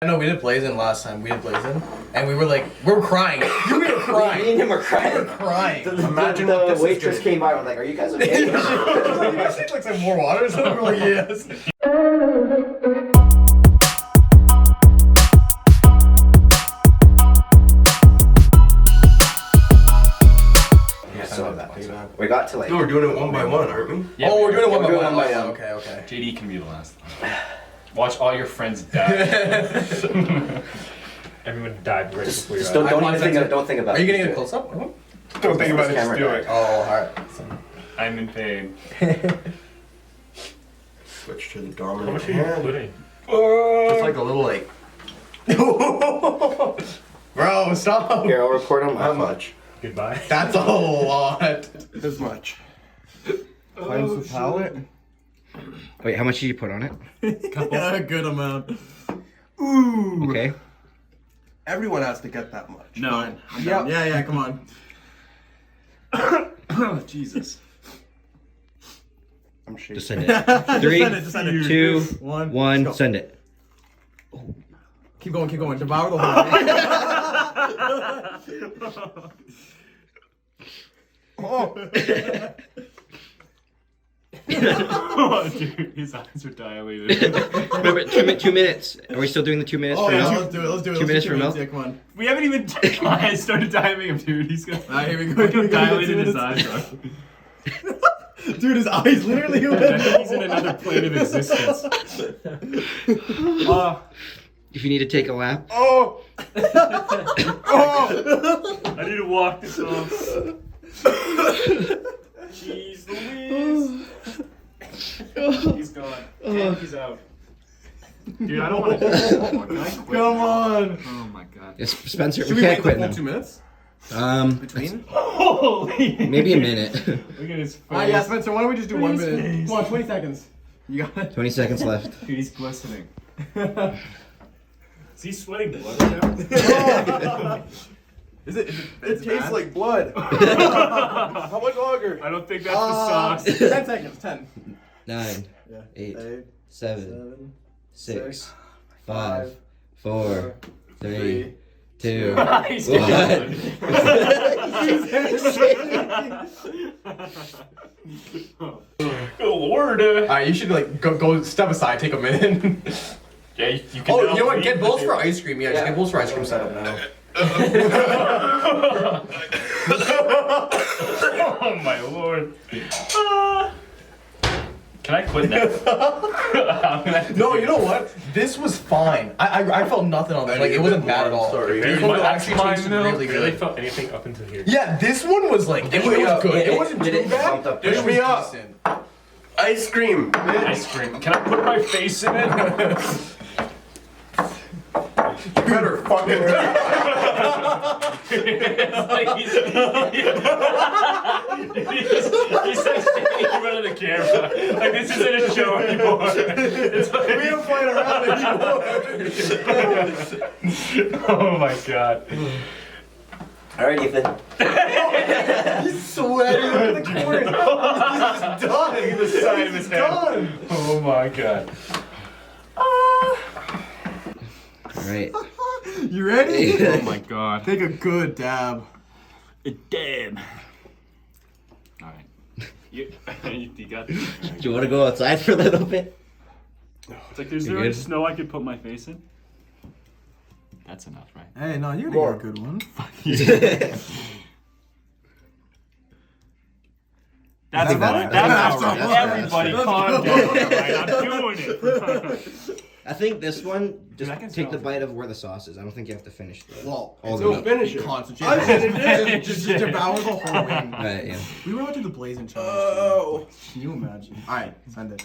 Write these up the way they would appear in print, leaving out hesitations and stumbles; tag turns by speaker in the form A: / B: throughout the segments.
A: I know we did Blazin' last time. We did Blazin', and we were crying. We were crying.
B: Me and him were crying.
A: We were crying.
B: Imagine the waitress came by and was like, "Are you guys okay?"
A: You guys need like some more water? So we're like, yes.
B: We got to like.
C: No, we're doing it one by one, aren't we?
A: Yeah, we're doing it one by
B: one.
A: Okay, okay.
D: JD can be the last. Watch all your friends die.
E: Everyone died right before
B: Just
E: your
B: don't
E: eyes.
B: don't think about it.
A: Are you getting a close up?
E: Don't think about it, just do
B: Camera
E: it.
A: Oh, alright.
D: I'm in pain.
C: Switch to the
E: How
C: dominant
E: much are you
C: hand.
E: including?
A: Just like a little like. Bro, stop.
B: Here, I'll record on
C: How
B: my
C: much?
E: Goodbye.
A: That's a lot.
C: This much.
A: Cleanse the palate.
B: Wait, how much did you put on it?
A: Yeah, a good amount.
C: Ooh.
B: Okay.
C: Everyone has to get that much.
D: No.
A: Yep. Yeah, come on.
D: Oh, Jesus.
C: I'm shaking.
B: Just send it. 3,
A: Just send it.
B: 2,
A: One.
B: 1.
A: Let's go.
B: Send it.
A: Keep going. Devour the whole thing.
D: Oh, dude, his eyes are dilated.
B: Remember, 2 minutes. Are we still doing the 2 minutes
A: Oh
B: for
A: yeah,
B: milk?
A: let's do it.
B: 2 minutes for milk?
A: Yeah, come on.
D: We haven't even. I started diving him, dude. He's gonna.
A: Alright, here we go.
D: Look how
A: Here we go.
D: dilated
A: 2
D: his
A: minutes.
D: eyes are.
A: Dude, his eyes literally went.
D: I think he's in another plane of existence.
B: If you need to take a lap.
D: Oh! Oh! I need to walk this off. Jeez Louise. He's gone. And he's out. Dude, I don't want to. Can I quit?
A: Come on.
D: Oh my god.
B: Yes, Spencer,
A: Should
B: we
A: we
B: can't
A: wait
B: quit
A: the
B: now.
A: full 2 minutes?
B: Between?
D: Holy!
B: Maybe a minute.
D: Look at his face.
A: Yeah, Spencer, why don't we just do 1
D: His
A: minute?
D: face.
A: Come on, 20 seconds. You got it.
B: 20 seconds left.
D: Dude, he's glistening. Is he sweating blood right now?
A: It
C: tastes like blood. How much longer?
D: I don't think that's the sauce.
A: 10 seconds. 10.
B: 9,
A: Yeah.
B: 8,
A: 8,
B: 7, 6,
A: 6,
B: 5, 4, 3, 2,
D: He's
B: 1.
D: Good lord.
A: Alright, you should like go step aside, take a minute.
D: Yeah, you can.
A: Oh,
D: now
A: you know what?
D: leave
A: Get bowls
D: the-
A: for ice cream. Yeah, just get bowls for ice cream setup now.
D: Oh my lord. Can I quit now?
A: No, you know what? This was fine. I felt nothing on this. Like, it wasn't bad at all.
C: Sorry.
A: This one actually tasted really
E: Really
A: good.
E: felt anything up until here.
A: Yeah, this one was like, it was good. It wasn't too bad.
B: Bumped up.
A: It
C: Push
A: was
C: me up.
A: decent.
C: Ice cream.
D: Ice cream. Can I put my face in it?
C: You better fucking.
D: It's like he's like standing in front of the camera. Like this isn't a show anymore. It's like,
A: We don't play around anymore.
D: oh my god.
B: Alright, Ethan.
A: He's sweating in the corner. He's done.
D: Look at the side of his head.
A: Done.
D: Oh my god.
B: Alright.
A: You ready?
D: Oh my god.
A: Take a good dab.
D: Damn. Alright. You got this.
B: Do you want to go outside for a little bit?
D: It's like, there's
B: You're
D: there any
B: good?
D: snow I could put my face in? That's enough, right?
A: Hey, no, you're
C: More.
A: a good one.
D: That's
A: That's
D: fine.
A: all
D: That's
A: right.
D: all right. Everybody
A: Let's
D: calm
A: go.
D: down. Alright, I'm doing it.
B: I think this one, just
D: I can
B: take the
D: smell
B: bite of where the sauce is. I don't think you have to finish the,
A: Well,
B: all the
C: Go
B: meat.
C: finish it.
A: Concentrate. Just devour the whole wing.
B: Alright, yeah.
A: We were watching the Blazing challenge.
C: Oh.
A: Can you imagine? Alright, send it.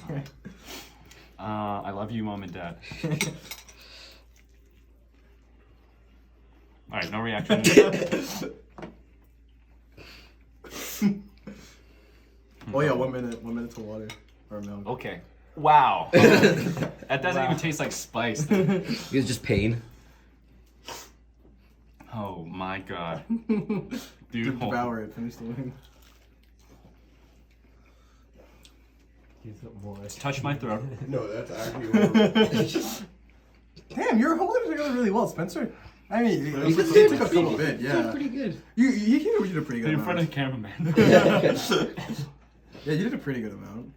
D: I love you, mom and dad. Alright, no reaction.
A: Oh yeah, 1 minute. 1 minute to water. Or milk.
D: Okay. Wow. That doesn't even taste like spice.
B: It's just pain.
D: Oh my god. Dude,
A: Devour it. Finish the wing.
E: Use it more.
D: touch my throat.
C: No, that's actually.
A: Damn, you're holding it together really well, Spencer. I mean,
B: You
A: it
B: did
A: took a little bit, yeah.
B: pretty good.
A: You did a pretty good
D: In
A: amount.
D: front of the cameraman.
A: Yeah, you did a pretty good amount.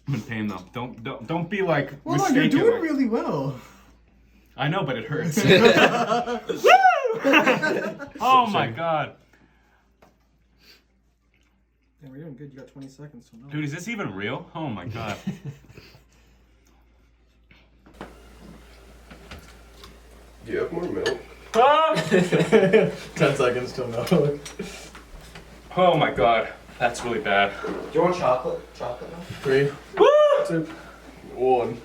D: I'm in pain though. Don't be like
A: Well, no,
D: mistaken.
A: you're doing
D: like-
A: really well.
D: I know, but it hurts. Oh my god.
A: Damn, we're doing good. You got 20 seconds to know.
D: Dude, is this even real? Oh my god.
C: Do you have more milk?
A: 10 seconds till no.
D: Oh my god. That's really bad.
B: Do you want chocolate? Chocolate milk?
A: 3, 2, 1.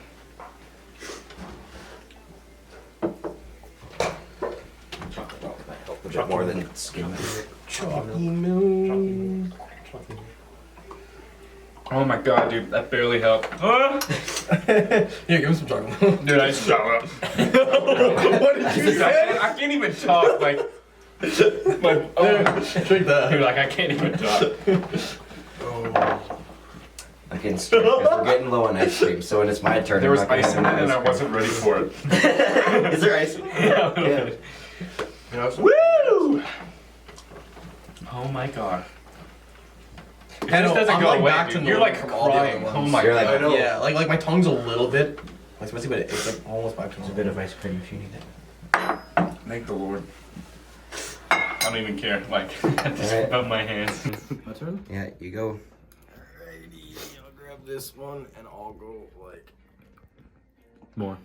B: Chocolate milk might help a bit more than skim milk.
A: Chalky milk.
D: Oh my god, dude, that barely helped. Ah!
A: Here, give him some chocolate milk.
D: Dude, I just shut up.
A: What did you say?
D: I can't even talk. Like,
A: Drink that.
D: dude, like I can't even talk.
B: I'm getting straight because we're getting low on ice cream, so when it's my turn,
D: There
B: I'm
D: was
B: not gonna
D: ice in it,
B: have
D: and I
B: ice
D: wasn't ready for it.
B: cream. Is there ice?
D: Yeah, a little
B: Yeah.
D: bit.
C: You have some?
D: Woo! Oh my god. It
A: I know,
D: just doesn't
A: I'm
D: go
A: like
D: away,
A: back
D: dude.
A: to
D: You're
A: normal
D: like
A: from all the other
D: crying.
A: ones.
D: Oh my
B: You're like-
D: god.
C: I know.
A: Yeah, like my tongue's a little bit like spicy, but it's like almost back to
B: There's a
A: normal.
B: bit of ice cream if you need it.
D: Thank the Lord. I don't even care. Like, I just
B: Alright.
D: above my hands.
A: My turn?
B: Yeah, you go.
A: Alrighty, I'll grab this one and I'll go like.
D: More.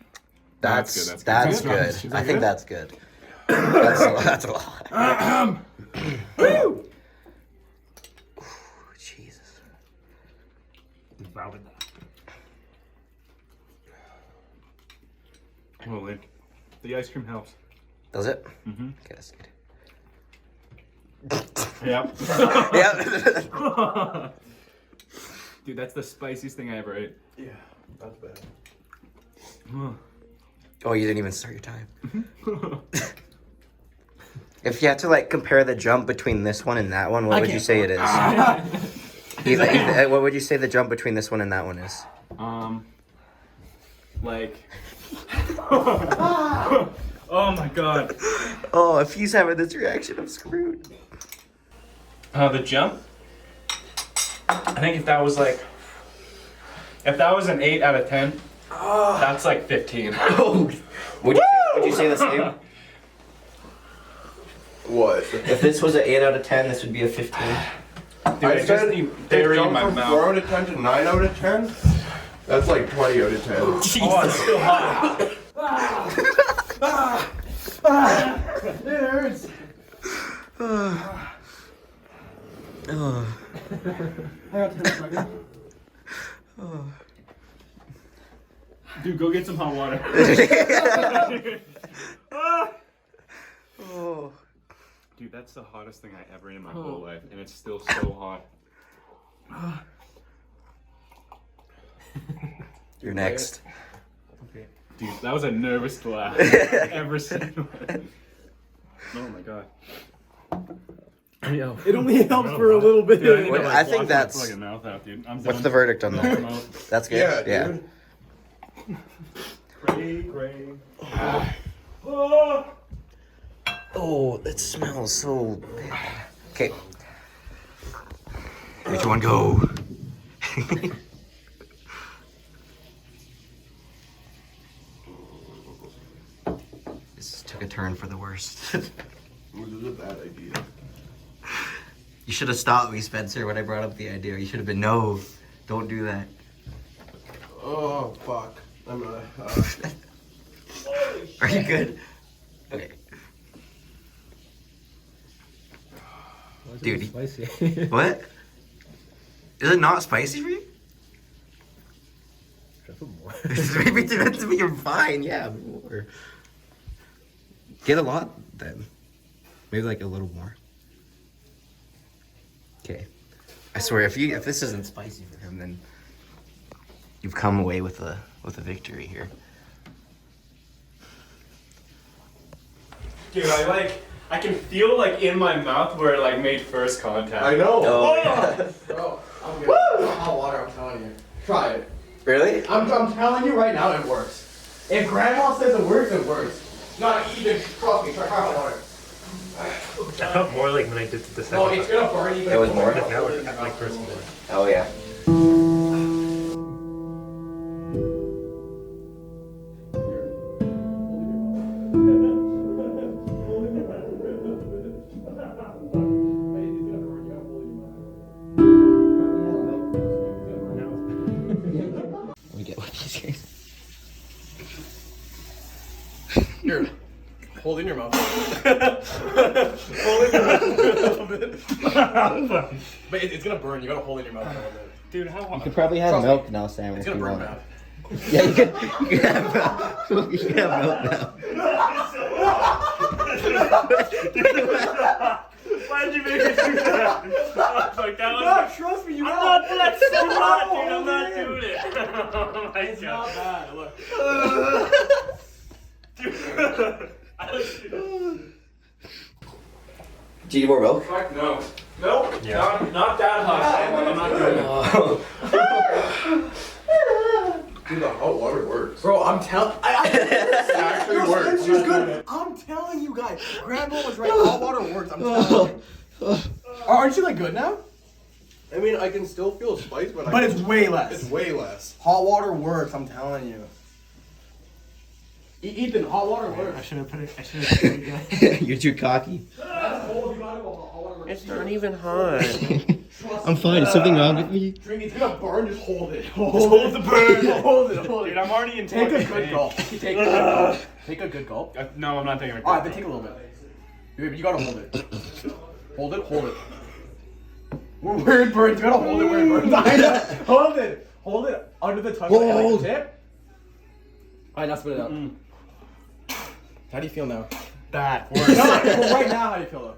B: That's
D: That's
B: that's
D: good.
B: good.
A: Is that
B: I think
A: good?
B: that's good. That's a lot. Woo! Jesus.
E: Valid.
D: Holy. The ice cream helps.
B: Does it?
D: Mm-hmm.
B: Okay, that's good.
D: Yep.
B: Yeah.
D: Dude, that's the spiciest thing I ever ate.
C: Yeah, that's bad.
B: Oh, you didn't even start your time. If you had to like compare the jump between this one and that one, what would you say it is? What would you say the jump between this one and that one is?
D: Like. Oh my god.
B: Oh, if he's having this reaction, I'm screwed.
D: The jump? I think if that was like. If that was an 8 out of 10, that's like 15.
B: Would you say the same?
C: What?
B: If this was an 8 out of 10, this would be a 15.
D: Dude,
C: I
D: I just
C: said
D: need
C: it
D: dairy in
C: jumped
D: my
C: from
D: mouth.
C: 4 out of 10 to 9 out of 10. That's like 20 out of 10.
D: Oh, it's still hot.
A: It hurts. I got 10 seconds.
D: Dude, go get some hot water.
B: Oh.
D: Dude, that's the hottest thing I ever ate in my whole life, and it's still so hot.
B: You're next.
D: Dude, that was a nervous laugh I've ever seen. Oh my god.
A: It only helped for a little bit.
D: Dude, I, need to,
B: Wait,
D: like,
B: I think
D: wash my
B: that's-
D: fucking mouth out, dude. I'm
B: What's
D: done.
B: the verdict on
D: I'm
B: that?
D: out.
B: That's good.
C: Yeah, dude.
D: Gray.
B: Oh, it smells so bad. Okay. Which one go? This took a turn for the worst.
C: This is a bad idea.
B: You should have stopped me, Spencer, when I brought up the idea. You should have been, no, don't do that.
C: Oh, fuck. I'm gonna.
B: Are you good? Okay. Dude,
E: Spicy.
B: what? Is it not spicy for you?
E: more.
B: Maybe you're fine, yeah. More. Get a lot then. Maybe like a little more. Okay. I swear, if this isn't spicy for him, then you've come away with a victory here.
D: Dude, I can feel like in my mouth where it like made first contact.
C: I know.
B: Oh,
A: Bro, I'm good. Hot water, I'm telling you. Try it.
B: really?
A: I'm telling you right now, it works. If grandma says it works, it works. Not even, trust me, try hot water.
E: I felt more like when I did it the second
A: No,
E: time.
A: it's gonna burn even.
B: It was more?
E: Now it's like personally.
B: Oh yeah. We get what these guys.
A: Here, hold in your mouth. Hold in your mouth a little bit. But it's gonna burn. You gotta hold in your mouth a little bit.
E: Dude, how
B: You could probably have
A: Trust
B: milk
A: me.
B: now, Sam,
A: It's
B: if
A: gonna
B: you
A: burn
B: want.
A: bad.
B: Yeah, you can have milk. You can have milk now.
E: Why did you make it do that? Like that was.
A: No, trust me, you
E: I'm
A: gotta.
E: not. That's so hot, dude. I'm not doing it. Oh my
A: It's not
E: god.
A: bad. Look.
B: Do you need more milk?
D: Fuck no. Nope.
E: Yeah.
D: Not that hot. I'm not doing it.
C: Dude, the hot water works.
A: Bro, I'm telling.
C: It actually works.
A: She's good. I'm telling you guys, Grandma was right. Hot water works. I'm telling you. Aren't you like good now?
C: I mean, I can still feel spice, but
A: But it's way less.
C: it's way less.
A: Hot water works. I'm telling you. Ethan, hot water works.
E: I should have put it. I should have put it again.
B: You're too cocky.
E: It's not even hot.
B: I'm fine. Is something wrong with me?
A: Drink, it's gonna burn. Just hold it. Hold the burn. Hold it. Hold
D: Dude,
A: it.
D: I'm already in
A: Take a
D: fucking
A: good
D: pain.
A: gulp. Take a good gulp. Take a good gulp.
D: No, I'm not taking a
A: Alright, then take a little bit. Baby, you gotta hold it. Hold it. Hold it. Where it burns. You gotta hold it where it burns. I know. Hold it. Hold it under the tongue. Like the tip. Alright, now spit it out. How do you feel now?
E: Bad.
A: No, well, right now, how do you feel though?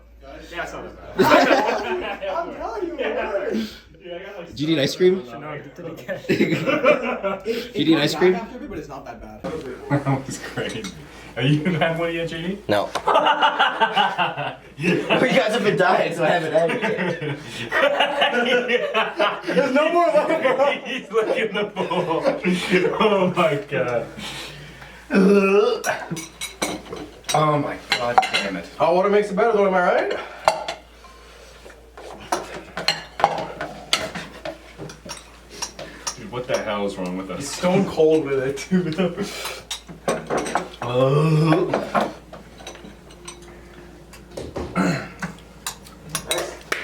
E: Yeah, it's not that bad.
A: I'm telling you, it works.
E: Dude, I got like.
B: Do you need ice cream?
E: No, I did it again.
A: It
B: Do you need
A: comes
B: ice cream?
A: back After a bit, but it's not that bad.
D: That was great. Are you had one yet, JD?
B: No. You guys have been dying, so I haven't had it yet.
A: There's no more left, bro.
D: He's licking the bowl. Oh my god. Oh my god damn it.
A: Hot water makes it better though, am I right?
D: Dude, what the hell is wrong with us?
A: Stone cold with it, dude.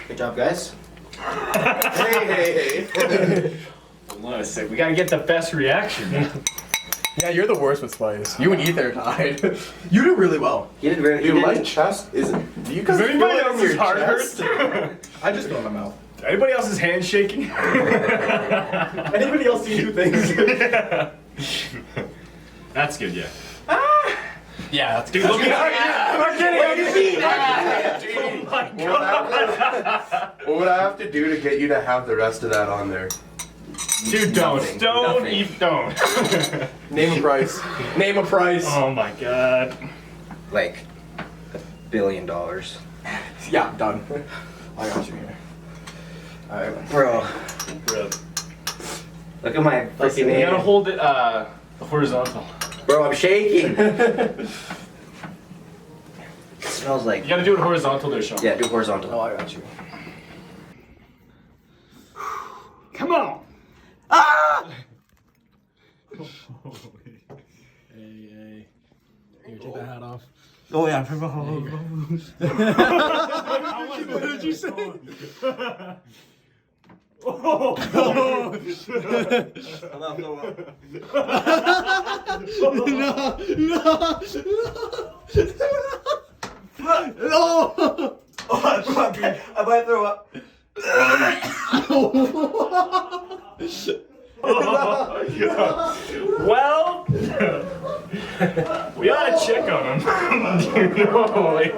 B: Good job, guys.
C: Hey.
D: Hold on a sec. We gotta get the best reaction.
A: Yeah, you're the worst with spice. You and Ethan are tied. You do really well.
B: You did very
C: Dude,
B: good.
C: my chest is. Do you guys
D: Does
C: feel
D: anybody
C: it in
D: else's
C: your
D: heart
C: chest?
D: hurt?
A: I just feel in my mouth.
D: Anybody else's hand shaking?
A: Anybody else see two things?
D: That's good, yeah.
A: Yeah, that's
D: Dude, look at
A: We're kidding.
D: Oh my god.
C: What would I have to do to get you to have the rest of that on there?
D: Dude, don't.
B: Nothing.
D: Don't.
B: Nothing.
D: Eat, don't.
A: Name a price. Name a price.
D: Oh my god.
B: Like $1 billion.
A: Yeah, done. I got you here. Alright.
B: Bro,
D: Bro,
B: look at my freaking
D: you
B: name.
D: gotta hold it horizontal.
B: Bro, I'm shaking. It smells like.
D: You gotta do it horizontal there, Sean.
B: Yeah, do horizontal.
A: Oh, I got you.
D: Come on.
A: Hey. Here, take the hat off.
B: Oh yeah.
A: What did you say? No!
B: I might throw up.
D: Well, we gotta check on him. Holy.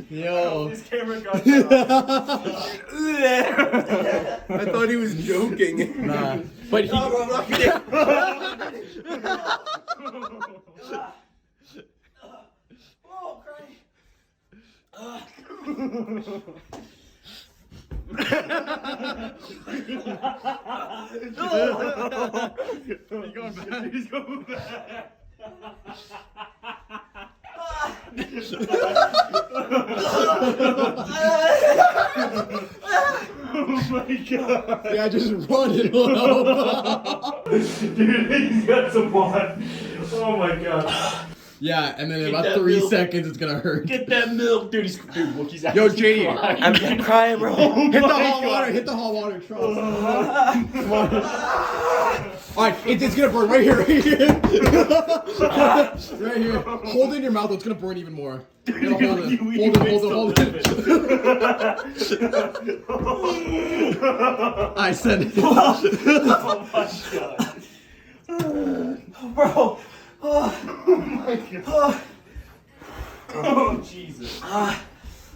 A: Yo.
D: This camera got
C: I thought he was joking.
A: Nah. But he.
E: He's going back. Oh my god.
A: Yeah, just run it.
E: Dude, he's got some blood. Oh my god.
A: Yeah, and then in
E: Get
A: about
E: that
A: 3
E: milk.
A: seconds, it's gonna hurt.
E: Get that milk. Dude, Wookie's
A: Yo, JD.
E: crying.
B: I'm crying, bro.
A: Hit the
E: my
A: hot
E: God.
A: water. Hit the hot water. Trust. Come on. All right, it's gonna burn right here. Right here. Right here. Hold it in your mouth. It's gonna burn even more. You gotta hold it. Hold it. I said it.
E: Oh my god.
B: Bro.
E: Oh my god. Oh Jesus.
A: How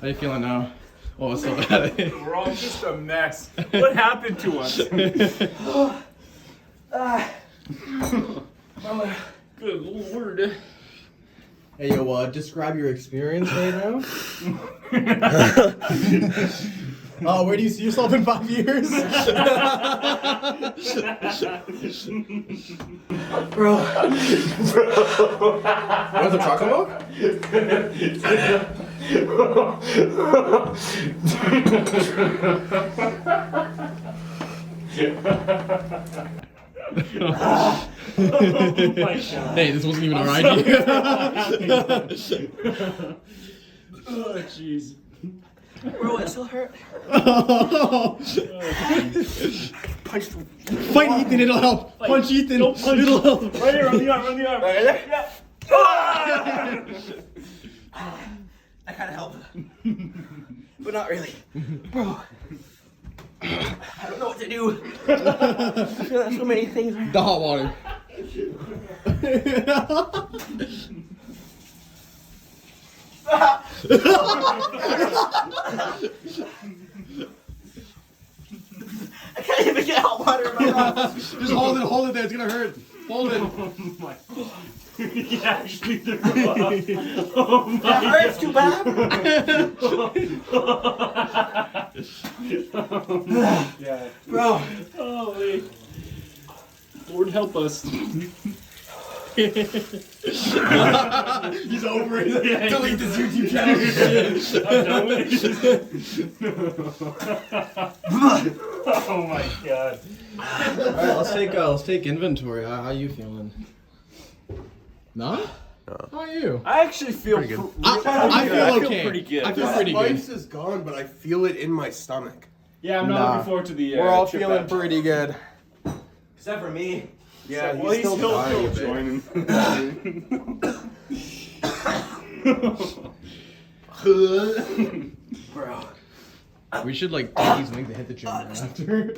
A: you feeling now? Oh, it's so bad.
E: We're all just a mess. What happened to us? Good lord.
A: Hey, yo, describe your experience right now. Where do you see yourself in 5 years?
B: Bro.
A: Want some chocolate
E: Oh my god.
A: Hey, this wasn't even our idea.
E: Oh jeez.
B: Bro, it still hurt.
A: Fight Ethan, it'll help. Punch Ethan,
E: Don't punch
A: it'll help.
E: Right here, run the arm, run the arm.
B: Right there?
E: Yeah.
B: I kind of helped. But not really. Bro. I don't know what to do. I feel like so many things.
A: The hot water.
B: I can't even get hot water in my mouth.
A: Just hold it there, it's gonna hurt. Hold it.
E: Oh my. He actually threw up. Oh my
B: That hurts too bad.
E: Yeah.
B: Bro.
E: Holy. Lord help us.
A: He's over it. Delete this YouTube channel.
E: I'm done with it. Oh my god.
A: Alright, let's take inventory. How you feeling? No? How are you?
E: I actually feel
A: I feel okay.
E: pretty good.
A: I feel
C: The
A: pretty good.
C: spice is gone, but I feel it in my stomach.
E: Yeah, I'm not
A: Nah.
E: looking forward to the.
C: We're all
E: trip
C: feeling
E: back.
C: pretty good.
B: Except for me.
C: Yeah,
E: Well, he's still
C: dying a bit.
E: joining.
B: Bro.
A: We should like take these things to hit the gym right after.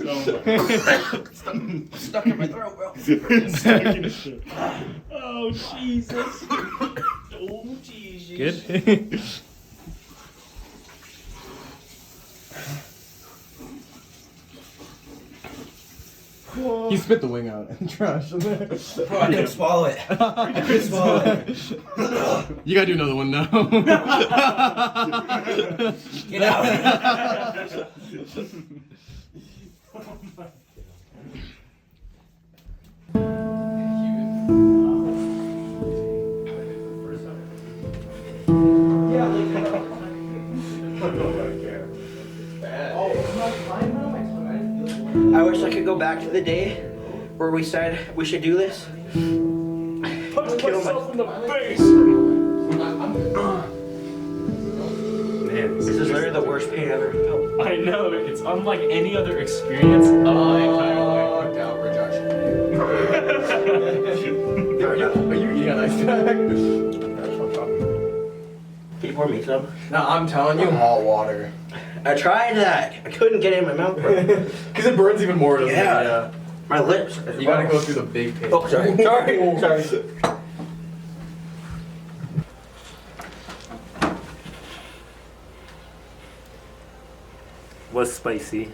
B: Stuck in my throat, bro.
E: Oh Jesus. Oh Jesus.
A: Good. He spit the wing out in the trash.
B: Bro, I couldn't swallow it. I couldn't swallow it.
A: You gotta do another one now.
B: Get out. I wish I could go back to the day where we said we should do this.
E: Punch myself in the face. Man,
B: This is literally the worst pain I've ever felt.
E: I know, it's unlike any other experience of my entire life.
A: Down rejection. Are you eating an ice pack?
B: Can you pour me some?
A: No, I'm telling you, hot water.
B: I tried that. I couldn't get it in my mouth, bro.
A: Because it burns even more, doesn't
B: Yeah.
A: it?
B: My lips.
A: You gotta go through the big pain.
B: Oh, sorry. Sorry. Sorry.
E: Was spicy.